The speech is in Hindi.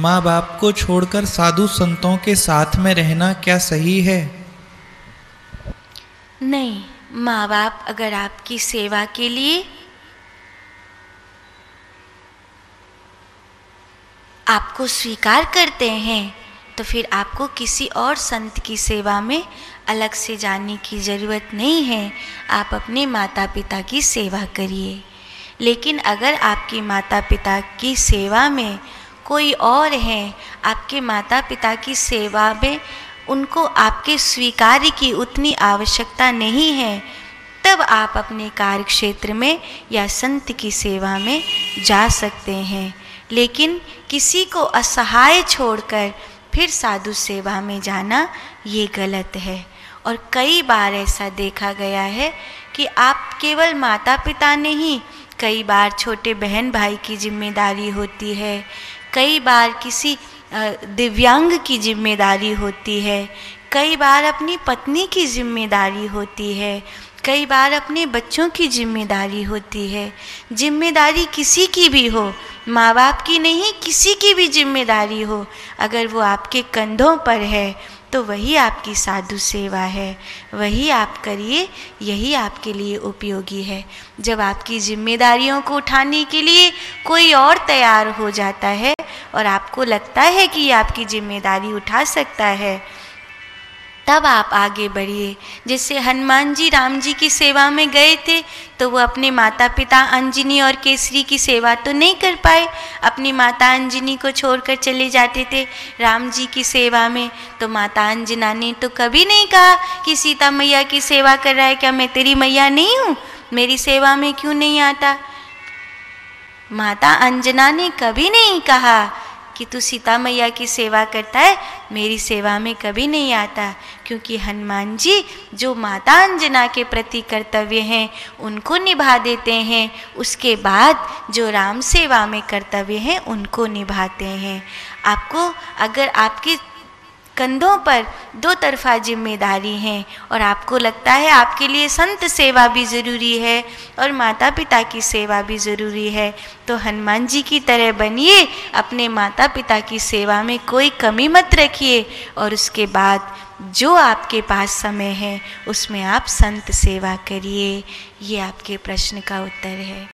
माँ बाप को छोड़कर साधु संतों के साथ में रहना क्या सही है? नहीं, माँ बाप अगर आपकी सेवा के लिए आपको स्वीकार करते हैं तो फिर आपको किसी और संत की सेवा में अलग से जाने की ज़रूरत नहीं है। आप अपने माता पिता की सेवा करिए। लेकिन अगर आपके माता पिता की सेवा में कोई और है, आपके माता पिता की सेवा में उनको आपके स्वीकार्य की उतनी आवश्यकता नहीं है, तब आप अपने कार्य क्षेत्र में या संत की सेवा में जा सकते हैं। लेकिन किसी को असहाय छोड़कर फिर साधु सेवा में जाना ये गलत है। और कई बार ऐसा देखा गया है कि आप केवल माता पिता नहीं, कई बार छोटे बहन भाई की जिम्मेदारी होती है, कई बार किसी दिव्यांग की जिम्मेदारी होती है, कई बार अपनी पत्नी की जिम्मेदारी होती है, कई बार अपने बच्चों की जिम्मेदारी होती है। जिम्मेदारी किसी की भी हो, माँ बाप की नहीं, किसी की भी जिम्मेदारी हो, अगर वो आपके कंधों पर है तो वही आपकी साधु सेवा है, वही आप करिए, यही आपके लिए उपयोगी है। जब आपकी जिम्मेदारियों को उठाने के लिए कोई और तैयार हो जाता है और आपको लगता है कि ये आपकी जिम्मेदारी उठा सकता है, तब आप आगे बढ़िए। जैसे हनुमान जी राम जी की सेवा में गए थे तो वो अपने माता पिता अंजनी और केसरी की सेवा तो नहीं कर पाए, अपनी माता अंजनी को छोड़कर चले जाते थे राम जी की सेवा में। तो माता अंजना ने तो कभी नहीं कहा कि सीता मैया की सेवा कर रहा है, क्या मैं तेरी मैया नहीं हूँ, मेरी सेवा में क्यों नहीं आता। माता अंजना ने कभी नहीं कहा कि तू सीता मैया की सेवा करता है, मेरी सेवा में कभी नहीं आता, क्योंकि हनुमान जी जो माता अंजना के प्रति कर्तव्य हैं उनको निभा देते हैं, उसके बाद जो राम सेवा में कर्तव्य हैं उनको निभाते हैं। आपको अगर आपके कंधों पर दो तरफा जिम्मेदारी है और आपको लगता है आपके लिए संत सेवा भी ज़रूरी है और माता पिता की सेवा भी ज़रूरी है, तो हनुमान जी की तरह बनिए, अपने माता पिता की सेवा में कोई कमी मत रखिए और उसके बाद जो आपके पास समय है उसमें आप संत सेवा करिए। ये आपके प्रश्न का उत्तर है।